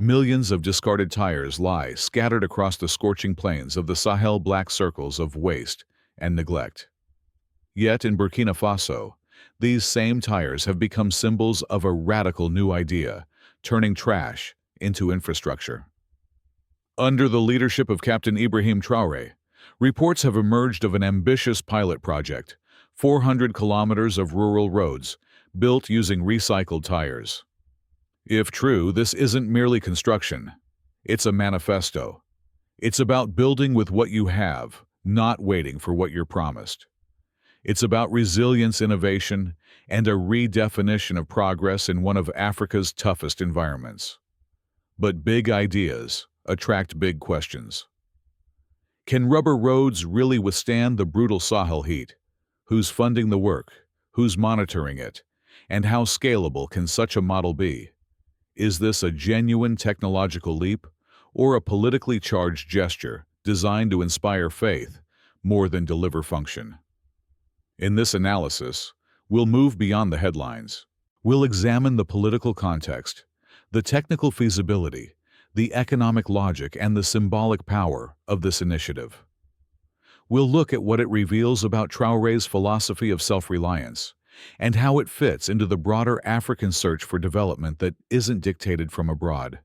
Millions of discarded tires lie scattered across the scorching plains of the Sahel, black circles of waste and neglect. Yet in Burkina Faso, these same tires have become symbols of a radical new idea, turning trash into infrastructure. Under the leadership of Captain Ibrahim Traoré, reports have emerged of an ambitious pilot project, 400 kilometers of rural roads, built using recycled tires. If true, this isn't merely construction. It's a manifesto. It's about building with what you have, not waiting for what you're promised. It's about resilience, innovation, and a redefinition of progress in one of Africa's toughest environments. But big ideas attract big questions. Can rubber roads really withstand the brutal Sahel heat? Who's funding the work? Who's monitoring it? And how scalable can such a model be? Is this a genuine technological leap or a politically charged gesture designed to inspire faith more than deliver function? In this analysis, we'll move beyond the headlines. We'll examine the political context, the technical feasibility, the economic logic, and the symbolic power of this initiative. We'll look at what it reveals about Traoré's philosophy of self-reliance and how it fits into the broader African search for development that isn't dictated from abroad.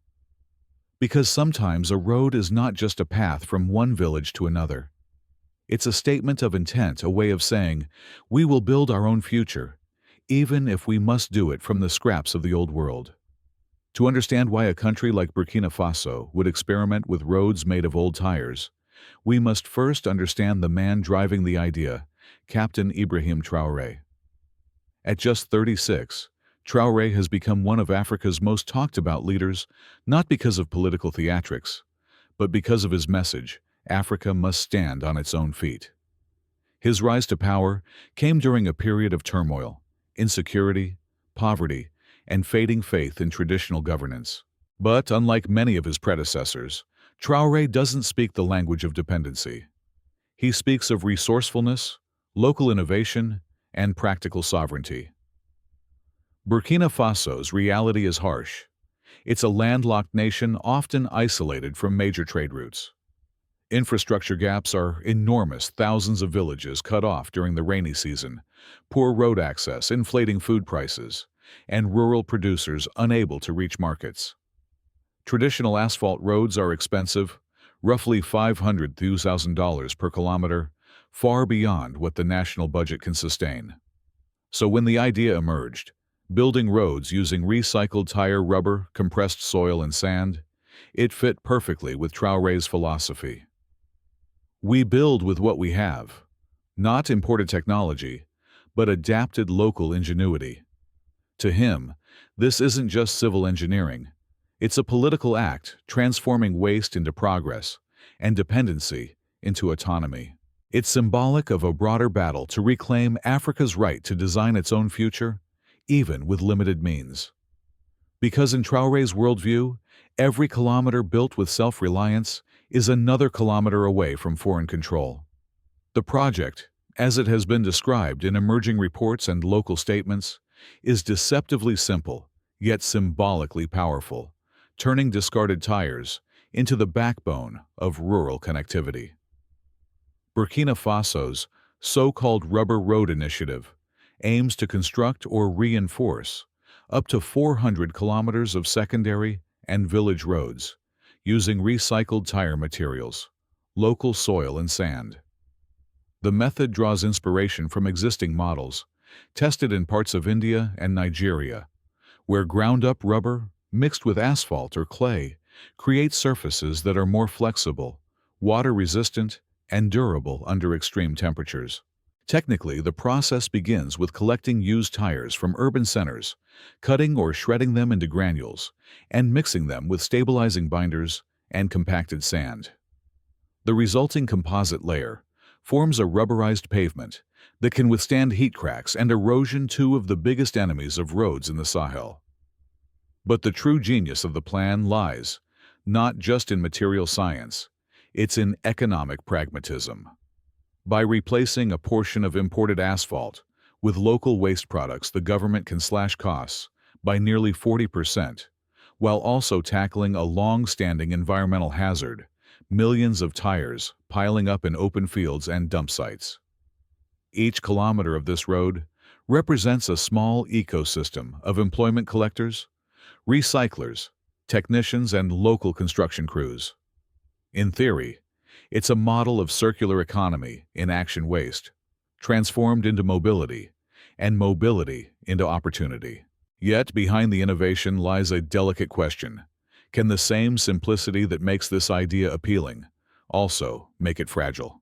Because sometimes a road is not just a path from one village to another. It's a statement of intent, a way of saying, we will build our own future, even if we must do it from the scraps of the old world. To understand why a country like Burkina Faso would experiment with roads made of old tires, we must first understand the man driving the idea, Captain Ibrahim Traoré. At just 36, Traoré has become one of Africa's most talked about leaders, not because of political theatrics, but because of his message, Africa must stand on its own feet. His rise to power came during a period of turmoil, insecurity, poverty, and fading faith in traditional governance. But unlike many of his predecessors, Traoré doesn't speak the language of dependency. He speaks of resourcefulness, local innovation, and practical sovereignty. Burkina Faso's reality is harsh. It's a landlocked nation often isolated from major trade routes. Infrastructure gaps are enormous, thousands of villages cut off during the rainy season, poor road access, inflating food prices, and rural producers unable to reach markets. Traditional asphalt roads are expensive, roughly $500,000 per kilometer, far beyond what the national budget can sustain. So when the idea emerged, building roads using recycled tire rubber, compressed soil, and sand, it fit perfectly with Traoré's philosophy. We build with what we have, not imported technology, but adapted local ingenuity. To him, this isn't just civil engineering. It's a political act transforming waste into progress and dependency into autonomy. It's symbolic of a broader battle to reclaim Africa's right to design its own future, even with limited means. Because in Traoré's worldview, every kilometer built with self-reliance is another kilometer away from foreign control. The project, as it has been described in emerging reports and local statements, is deceptively simple, yet symbolically powerful, turning discarded tires into the backbone of rural connectivity. Burkina Faso's so-called Rubber Road Initiative aims to construct or reinforce up to 400 kilometers of secondary and village roads using recycled tire materials, local soil, and sand. The method draws inspiration from existing models tested in parts of India and Nigeria, where ground-up rubber mixed with asphalt or clay creates surfaces that are more flexible, water-resistant, and durable under extreme temperatures. Technically, the process begins with collecting used tires from urban centers, cutting or shredding them into granules, and mixing them with stabilizing binders and compacted sand. The resulting composite layer forms a rubberized pavement that can withstand heat cracks and erosion, two of the biggest enemies of roads in the Sahel. But the true genius of the plan lies not just in material science, it's in economic pragmatism. By replacing a portion of imported asphalt with local waste products, the government can slash costs by nearly 40%, while also tackling a long-standing environmental hazard, millions of tires piling up in open fields and dump sites. Each kilometer of this road represents a small ecosystem of employment collectors, recyclers, technicians, and local construction crews. In theory, it's a model of circular economy in action: waste, transformed into mobility, and mobility into opportunity. Yet behind the innovation lies a delicate question. Can the same simplicity that makes this idea appealing also make it fragile?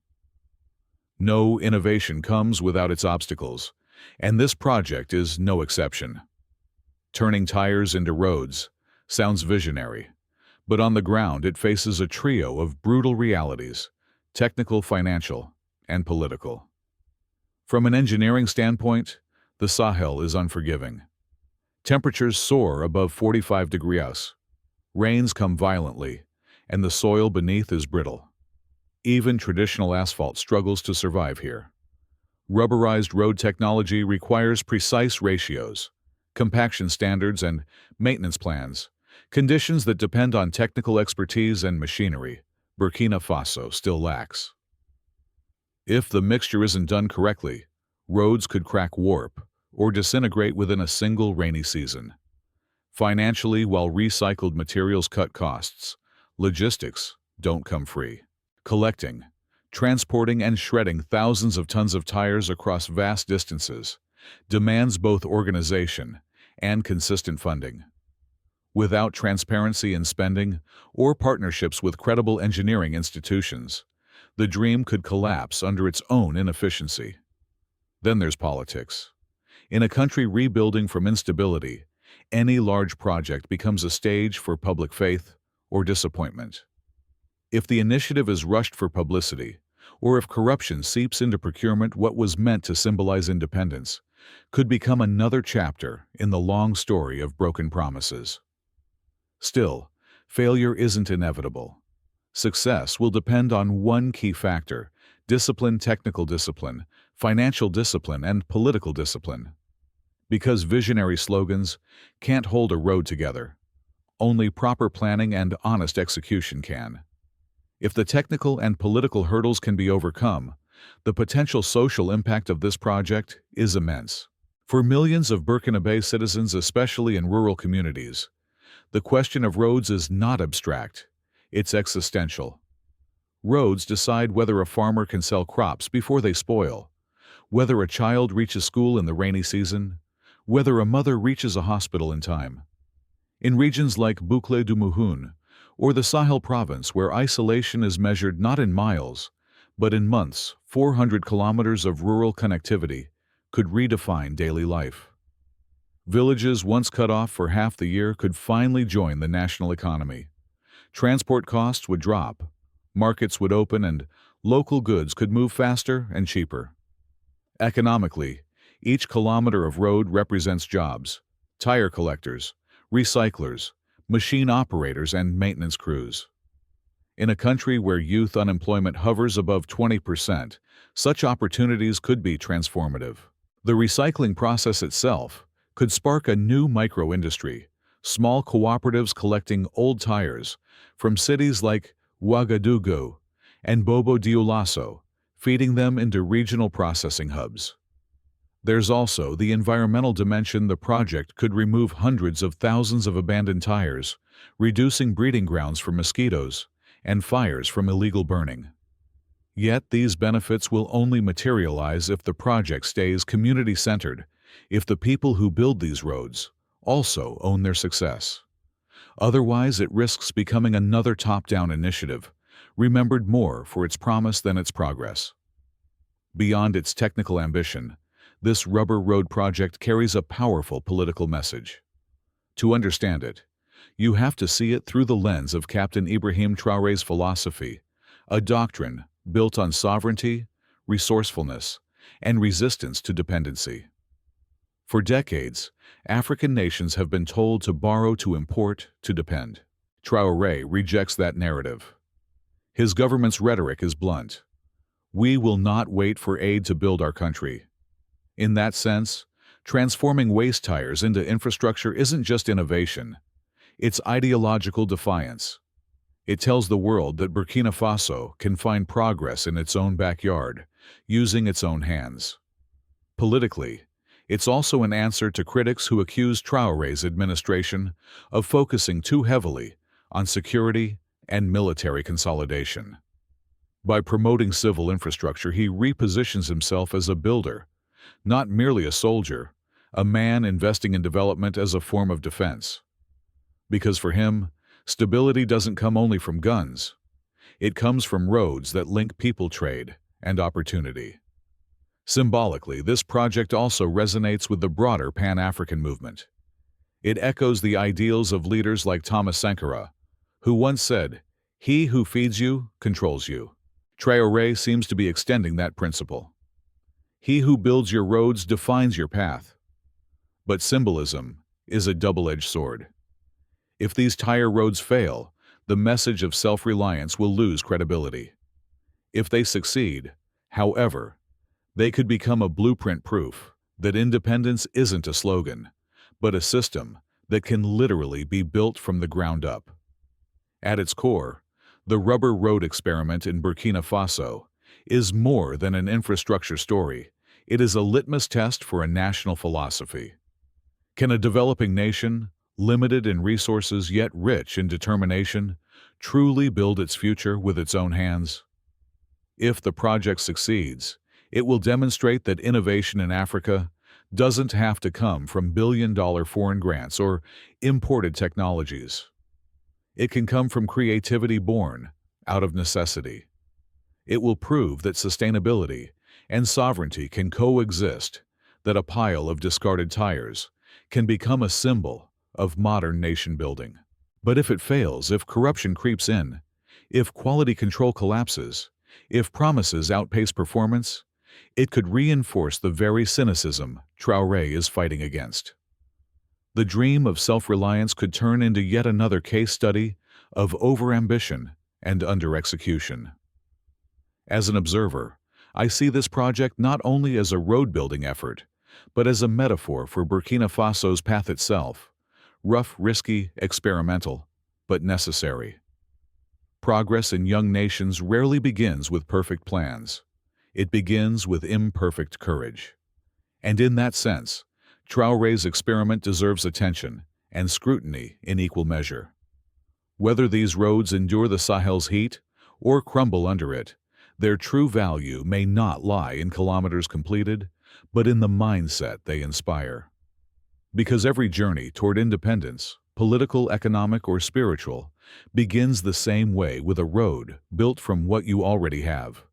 No innovation comes without its obstacles, and this project is no exception. Turning tires into roads sounds visionary, but on the ground it faces a trio of brutal realities: technical, financial, and political. From an engineering standpoint, the Sahel is unforgiving. Temperatures soar above 45 degrees, rains come violently, and the soil beneath is brittle. Even traditional asphalt struggles to survive here. Rubberized road technology requires precise ratios, compaction standards, and maintenance plans, conditions that depend on technical expertise and machinery Burkina Faso still lacks. If the mixture isn't done correctly, roads could crack, warp, or disintegrate within a single rainy season. Financially, while recycled materials cut costs, logistics don't come free. Collecting, transporting, and shredding thousands of tons of tires across vast distances demands both organization and consistent funding. Without transparency in spending or partnerships with credible engineering institutions, the dream could collapse under its own inefficiency. Then there's politics. In a country rebuilding from instability, any large project becomes a stage for public faith or disappointment. If the initiative is rushed for publicity, or if corruption seeps into procurement, what was meant to symbolize independence could become another chapter in the long story of broken promises. Still, failure isn't inevitable. Success will depend on one key factor: discipline, technical discipline, financial discipline, and political discipline. Because visionary slogans can't hold a road together, only proper planning and honest execution can. If the technical and political hurdles can be overcome, the potential social impact of this project is immense. For millions of Burkinabe citizens, especially in rural communities, the question of roads is not abstract, it's existential. Roads decide whether a farmer can sell crops before they spoil, whether a child reaches school in the rainy season, whether a mother reaches a hospital in time. In regions like Boucle du Mouhoun or the Sahel province, where isolation is measured not in miles, but in months, 400 kilometers of rural connectivity could redefine daily life. Villages once cut off for half the year could finally join the national economy. Transport costs would drop, markets would open, and local goods could move faster and cheaper. Economically, each kilometer of road represents jobs: tire collectors, recyclers, machine operators, and maintenance crews. In a country where youth unemployment hovers above 20%, such opportunities could be transformative. The recycling process itself could spark a new micro-industry: small cooperatives collecting old tires from cities like Ouagadougou and Bobo Dioulasso, feeding them into regional processing hubs. There's also the environmental dimension. The project could remove hundreds of thousands of abandoned tires, reducing breeding grounds for mosquitoes and fires from illegal burning. Yet these benefits will only materialize if the project stays community-centered, if the people who build these roads also own their success. Otherwise, it risks becoming another top-down initiative, remembered more for its promise than its progress. Beyond its technical ambition, this rubber road project carries a powerful political message. To understand it, you have to see it through the lens of Captain Ibrahim Traoré's philosophy, a doctrine built on sovereignty, resourcefulness, and resistance to dependency. For decades, African nations have been told to borrow, to import, to depend. Traoré rejects that narrative. His government's rhetoric is blunt: we will not wait for aid to build our country. In that sense, transforming waste tires into infrastructure isn't just innovation, It's ideological defiance. It tells the world that Burkina Faso can find progress in its own backyard, using its own hands. Politically, it's also an answer to critics who accuse Traoré's administration of focusing too heavily on security and military consolidation. By promoting civil infrastructure, he repositions himself as a builder, not merely a soldier, a man investing in development as a form of defense. Because for him, stability doesn't come only from guns. It comes from roads that link people, trade, and opportunity. Symbolically, this project also resonates with the broader Pan-African movement. It echoes the ideals of leaders like Thomas Sankara, who once said, "He who feeds you controls you." Traoré seems to be extending that principle. He who builds your roads defines your path. But symbolism is a double-edged sword. If these tire roads fail, the message of self-reliance will lose credibility. If they succeed, however, they could become a blueprint proof that independence isn't a slogan, but a system that can literally be built from the ground up. At its core, the rubber road experiment in Burkina Faso is more than an infrastructure story. It is a litmus test for a national philosophy. Can a developing nation, limited in resources yet rich in determination, truly build its future with its own hands? If the project succeeds, it will demonstrate that innovation in Africa doesn't have to come from billion-dollar foreign grants or imported technologies. It can come from creativity born out of necessity. It will prove that sustainability and sovereignty can coexist, that a pile of discarded tires can become a symbol of modern nation building. But if it fails, if corruption creeps in, if quality control collapses, if promises outpace performance, it could reinforce the very cynicism Traoré is fighting against. The dream of self-reliance could turn into yet another case study of overambition and under-execution. As an observer, I see this project not only as a road-building effort, but as a metaphor for Burkina Faso's path itself: rough, risky, experimental, but necessary. Progress in young nations rarely begins with perfect plans. It begins with imperfect courage. And in that sense, Traoré's experiment deserves attention and scrutiny in equal measure. Whether these roads endure the Sahel's heat or crumble under it, their true value may not lie in kilometers completed, but in the mindset they inspire. Because every journey toward independence, political, economic, or spiritual, begins the same way, with a road built from what you already have.